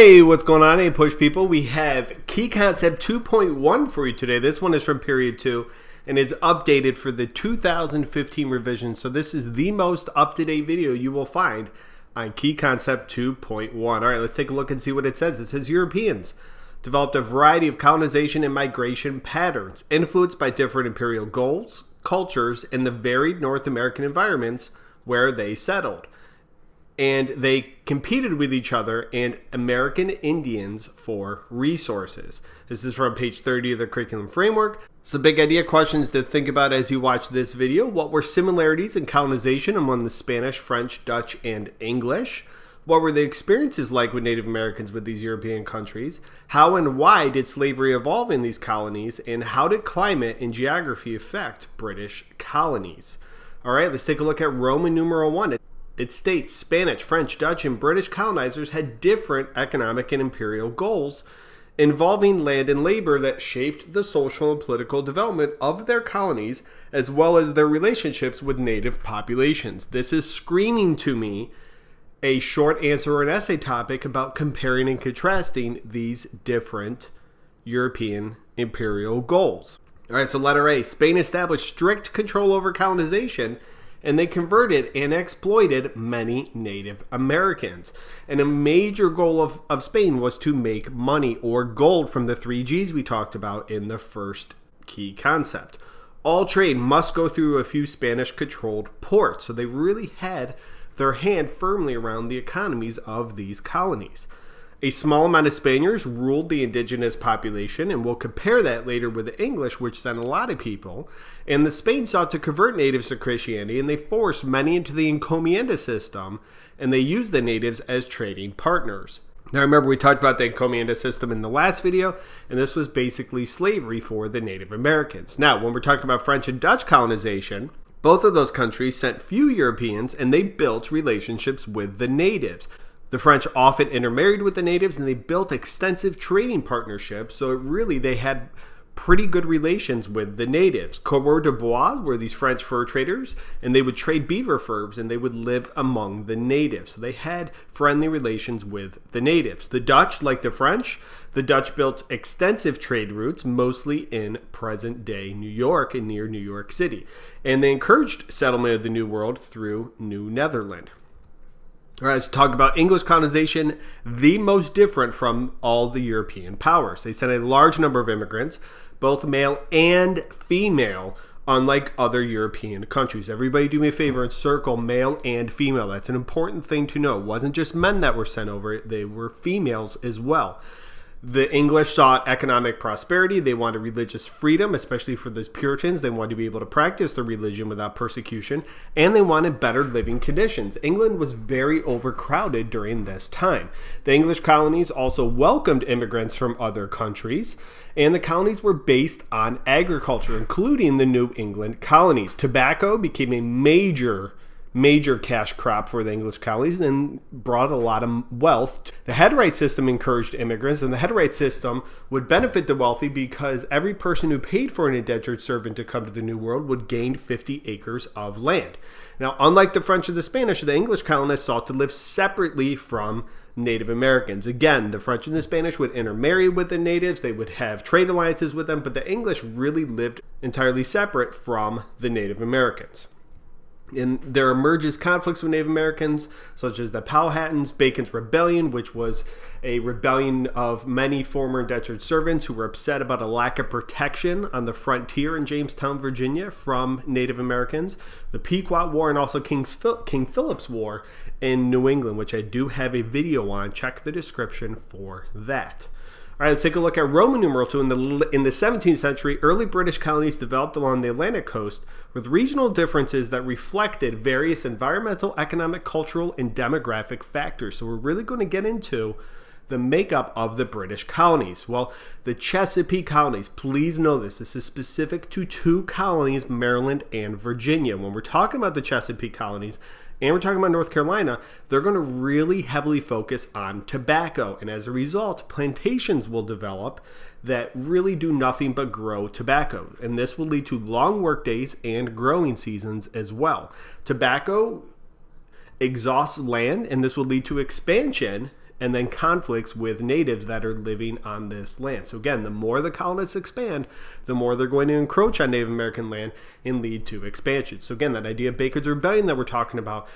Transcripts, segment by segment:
Hey, what's going on, APUSH people? We have Key Concept 2.1 for you today. This one is from Period 2 and is updated for the 2015 revision. So this is the most up-to-date video you will find on Key Concept 2.1. All right, let's take a look and see what it says. It says Europeans developed a variety of colonization and migration patterns influenced by different imperial goals, cultures, and the varied North American environments where they settled. And they competed with each other and American Indians for resources. This is from page 30 of the curriculum framework. Some big idea questions to think about as you watch this video. What were similarities in colonization among the Spanish, French, Dutch, and English? What were the experiences like with Native Americans with these European countries? How and why did slavery evolve in these colonies? And how did climate and geography affect British colonies? All right, let's take a look at Roman numeral 1. It states Spanish, French, Dutch, and British colonizers had different economic and imperial goals involving land and labor that shaped the social and political development of their colonies as well as their relationships with native populations. This is screaming to me a short answer or an essay topic about comparing and contrasting these different European imperial goals. All right, so letter A, Spain established strict control over colonization, and they converted and exploited many Native Americans. And a major goal of Spain was to make money or gold from the 3 Gs we talked about in the first key concept. All trade must go through a few Spanish-controlled ports, so they really had their hand firmly around the economies of these colonies. A small amount of Spaniards ruled the indigenous population, and we'll compare that later with the English, which sent a lot of people. And the Spain sought to convert natives to Christianity, and they forced many into the encomienda system, and they used the natives as trading partners. Now remember, we talked about the encomienda system in the last video, and this was basically slavery for the Native Americans. Now, when we're talking about French and Dutch colonization, both of those countries sent few Europeans, and they built relationships with the natives. The French often intermarried with the natives, and they built extensive trading partnerships, so they had pretty good relations with the natives. Coureurs de bois were these French fur traders, and they would trade beaver furs, and they would live among the natives. So they had friendly relations with the natives. The Dutch, like the French, the Dutch built extensive trade routes, mostly in present-day New York and near New York City. And they encouraged settlement of the New World through New Netherland. All right, let's talk about English colonization, the most different from all the European powers. They sent a large number of immigrants, both male and female, unlike other European countries. Everybody do me a favor and circle male and female. That's an important thing to know. It wasn't just men that were sent over, they were females as well. The English sought economic prosperity. They wanted religious freedom, especially for those Puritans. They wanted to be able to practice their religion without persecution, and they wanted better living conditions. England was very overcrowded during this time. The English colonies also welcomed immigrants from other countries, and the colonies were based on agriculture, including the New England colonies. Tobacco became a major cash crop for the English colonies and brought a lot of wealth. The headright system encouraged immigrants, and the headright system would benefit the wealthy because every person who paid for an indentured servant to come to the New World would gain 50 acres of land. Now, unlike the French and the Spanish, the English colonists sought to live separately from Native Americans. Again, the French and the Spanish would intermarry with the natives. They would have trade alliances with them, but the English really lived entirely separate from the Native Americans. And there emerges conflicts with Native Americans, such as the Powhatans, Bacon's Rebellion, which was a rebellion of many former indentured servants who were upset about a lack of protection on the frontier in Jamestown, Virginia, from Native Americans. The Pequot War, and also King Philip's War in New England, which I do have a video on. Check the description for that. All right, let's take a look at Roman numeral 2. In the 17th century, early British colonies developed along the Atlantic coast with regional differences that reflected various environmental, economic, cultural, and demographic factors. So we're really going to get into the makeup of the British colonies. Well, the Chesapeake colonies, please know this is specific to 2 colonies, Maryland and Virginia. When we're talking about the Chesapeake colonies, and we're talking about North Carolina, they're going to really heavily focus on tobacco. And as a result, plantations will develop that really do nothing but grow tobacco. And this will lead to long work days and growing seasons as well. Tobacco exhausts land, and this will lead to expansion and then conflicts with natives that are living on this land. So again, the more the colonists expand, the more they're going to encroach on Native American land and lead to expansion. So again, that idea of Bacon's Rebellion that we're talking about,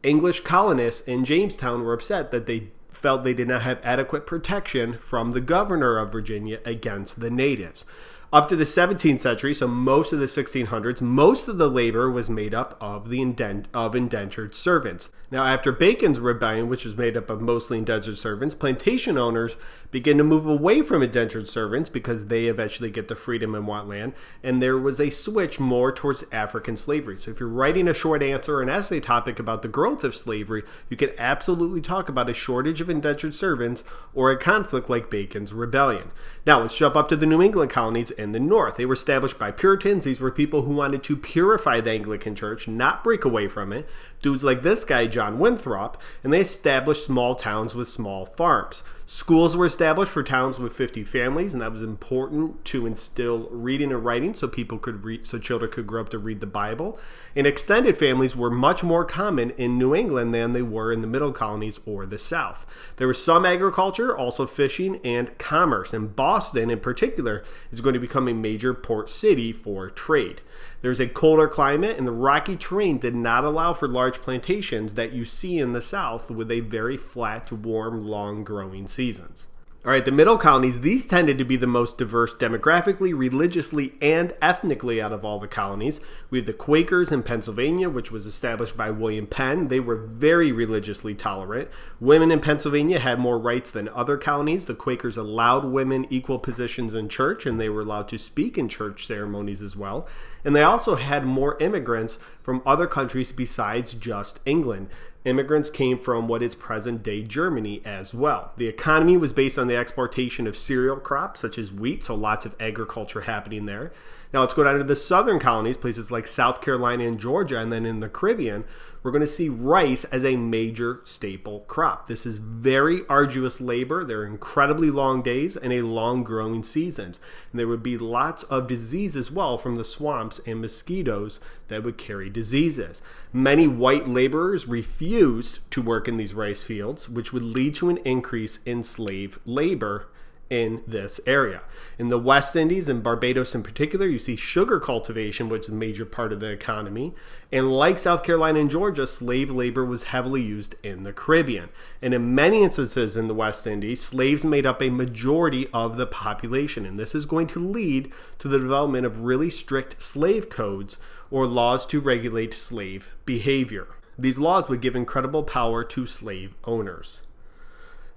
English colonists in Jamestown were upset that they felt they did not have adequate protection from the governor of Virginia against the natives. Up to the 17th century, so most of the 1600s, most of the labor was made up of indentured servants. Now, after Bacon's Rebellion, which was made up of mostly indentured servants, plantation owners began to move away from indentured servants because they eventually get the freedom and want land, and there was a switch more towards African slavery. So if you're writing a short answer or an essay topic about the growth of slavery, you can absolutely talk about a shortage of indentured servants or a conflict like Bacon's Rebellion. Now, let's jump up to the New England colonies in the north. They were established by Puritans. These were people who wanted to purify the Anglican Church, not break away from it. Dudes like this guy, John Winthrop, and they established small towns with small farms. Schools were established for towns with 50 families, and that was important to instill reading and writing so people could read, so children could grow up to read the Bible. And extended families were much more common in New England than they were in the middle colonies or the South. There was some agriculture, also fishing and commerce. And Boston, in particular, is going to become a major port city for trade. There's a colder climate, and the rocky terrain did not allow for large plantations that you see in the South with a very flat, warm, long growing seasons. All right, the middle colonies, these tended to be the most diverse demographically, religiously, and ethnically out of all the colonies. We have the Quakers in Pennsylvania, which was established by William Penn. They were very religiously tolerant. Women in Pennsylvania had more rights than other colonies. The Quakers allowed women equal positions in church, and they were allowed to speak in church ceremonies as well. And they also had more immigrants from other countries besides just England. Immigrants came from what is present-day Germany as well. The economy was based on the exportation of cereal crops such as wheat, so lots of agriculture happening there. Now let's go down to the southern colonies, places like South Carolina and Georgia, and then in the Caribbean, we're going to see rice as a major staple crop. This is very arduous labor. There are incredibly long days and a long growing seasons. And there would be lots of disease as well from the swamps and mosquitoes that would carry diseases. Many white laborers refused to work in these rice fields, which would lead to an increase in slave labor in this area. In the West Indies and Barbados in particular, you see sugar cultivation, which is a major part of the economy. And like South Carolina and Georgia, slave labor was heavily used in the Caribbean. And in many instances in the West Indies, slaves made up a majority of the population. And this is going to lead to the development of really strict slave codes or laws to regulate slave behavior. These laws would give incredible power to slave owners.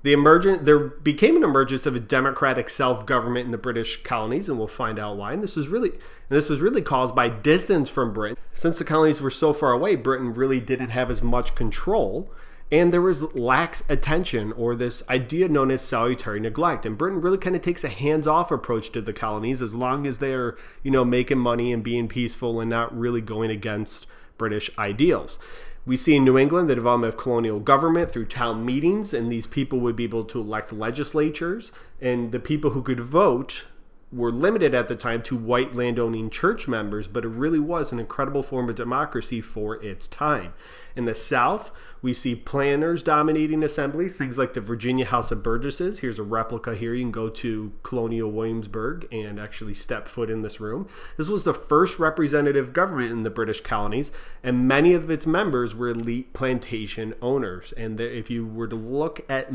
There became an emergence of a democratic self-government in the British colonies, and we'll find out why. And this was really caused by distance from Britain. Since the colonies were so far away, Britain really didn't have as much control, and there was lax attention, or this idea known as salutary neglect. And Britain really kind of takes a hands-off approach to the colonies as long as they're, making money and being peaceful and not really going against British ideals. We see in New England the development of colonial government through town meetings, and these people would be able to elect legislatures, and the people who could vote were limited at the time to white landowning church members, but it really was an incredible form of democracy for its time. In the South, we see planners dominating assemblies, things like the Virginia House of Burgesses. Here's a replica here. You can go to Colonial Williamsburg and actually step foot in this room. This was the first representative government in the British colonies, and many of its members were elite plantation owners. And if you were to look at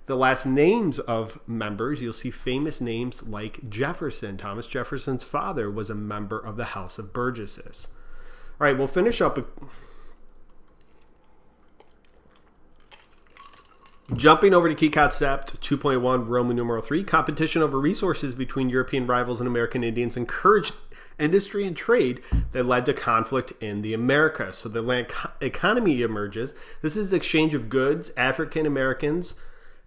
the last names of members, you'll see famous names like Jefferson. Thomas Jefferson's father was a member of the House of Burgesses. All right, we'll finish up. Jumping over to key concept 2.1, Roman numeral 3, competition over resources between European rivals and American Indians encouraged industry and trade that led to conflict in the Americas. So the land economy emerges. This is the exchange of goods, African Americans,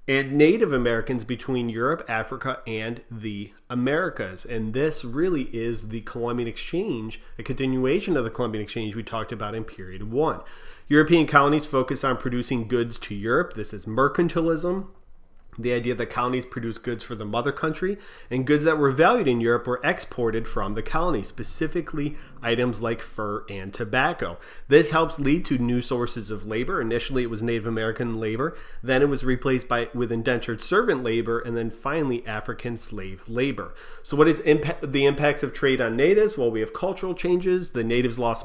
and Native Americans between Europe, Africa, and the Americas. And this really is the Columbian Exchange, a continuation of the Columbian Exchange we talked about in period 1. European colonies focus on producing goods to Europe. This is mercantilism. The idea that colonies produced goods for the mother country and goods that were valued in Europe were exported from the colonies, specifically items like fur and tobacco. This helps lead to new sources of labor. Initially, it was Native American labor, then it was replaced with indentured servant labor, and then finally African slave labor. So what is the impacts of trade on natives? Well, we have cultural changes. The natives lost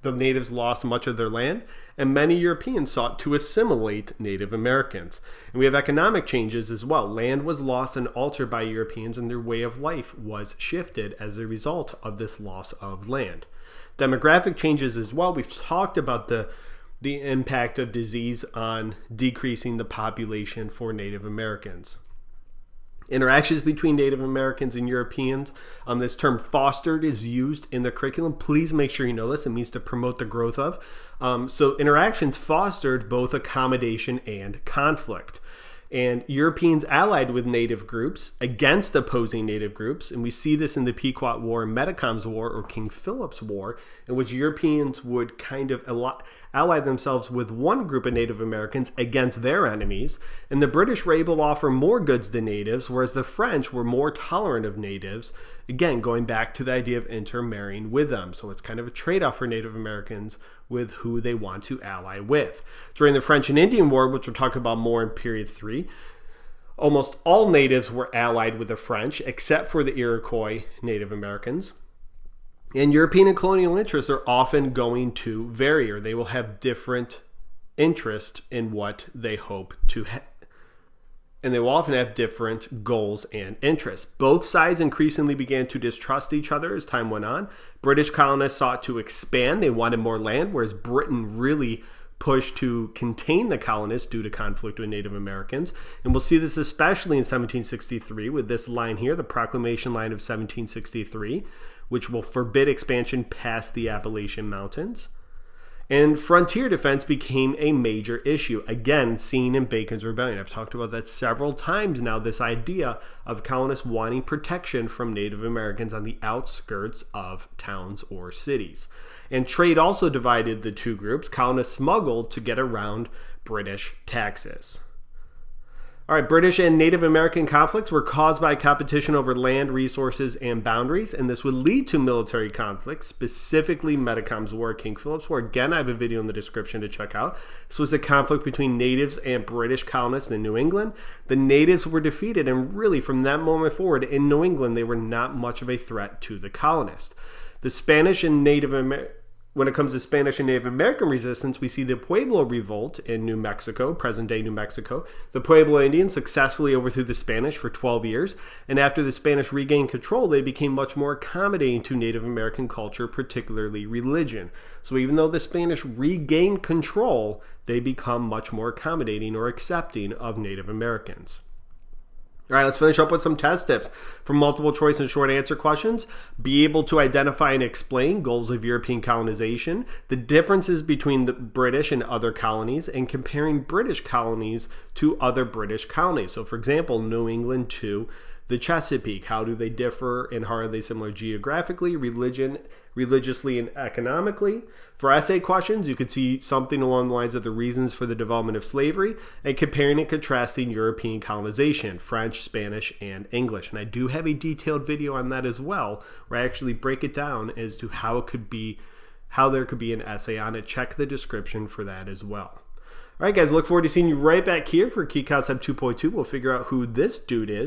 the natives lost much of their land, and many Europeans sought to assimilate Native Americans. And we have economic changes as well. Land was lost and altered by Europeans, and their way of life was shifted as a result of this loss of land. Demographic changes as well. We've talked about the impact of disease on decreasing the population for Native Americans. Interactions between Native Americans and Europeans. This term fostered is used in the curriculum. Please make sure you know this. It means to promote the growth of. So interactions fostered both accommodation and conflict. And Europeans allied with Native groups against opposing Native groups. And we see this in the Pequot War and Metcom's War, or King Philip's War, in which Europeans would kind of ally themselves with one group of Native Americans against their enemies. And the British were able to offer more goods to natives, whereas the French were more tolerant of natives. Again, going back to the idea of intermarrying with them. So it's kind of a trade-off for Native Americans with who they want to ally with. During the French and Indian War, which we'll talk about more in period 3, almost all natives were allied with the French, except for the Iroquois Native Americans. And European and colonial interests are often going to vary, or they will have different interest in what they hope to have. And they will often have different goals and interests. Both sides increasingly began to distrust each other as time went on. British colonists sought to expand. They wanted more land, whereas Britain really pushed to contain the colonists due to conflict with Native Americans. And we'll see this especially in 1763 with this line here, the Proclamation Line of 1763, which will forbid expansion past the Appalachian Mountains. And frontier defense became a major issue, again, seen in Bacon's Rebellion. I've talked about that several times now, this idea of colonists wanting protection from Native Americans on the outskirts of towns or cities. And trade also divided the two groups. Colonists smuggled to get around British taxes. All right, British and Native American conflicts were caused by competition over land, resources, and boundaries, and this would lead to military conflicts, specifically Metcom's War, King Philip's War. Again, I have a video in the description to check out. This was a conflict between natives and British colonists in New England. The natives were defeated, and really from that moment forward in New England, they were not much of a threat to the colonists. The Spanish and When it comes to Spanish and Native American resistance, we see the Pueblo Revolt in New Mexico, present-day New Mexico. The Pueblo Indians successfully overthrew the Spanish for 12 years, and after the Spanish regained control, they became much more accommodating to Native American culture, particularly religion. So even though the Spanish regained control, they become much more accommodating or accepting of Native Americans. All right, let's finish up with some test tips. For multiple choice and short answer questions, be able to identify and explain goals of European colonization, the differences between the British and other colonies, and comparing British colonies to other British colonies. So for example, New England to the Chesapeake. How do they differ and how are they similar geographically, religiously, and economically? For essay questions, you could see something along the lines of the reasons for the development of slavery and comparing and contrasting European colonization, French, Spanish, and English. And I do have a detailed video on that as well, where I actually break it down as to how there could be an essay on it. Check the description for that as well. All right, guys, look forward to seeing you right back here for Key Concept 2.2. We'll figure out who this dude is.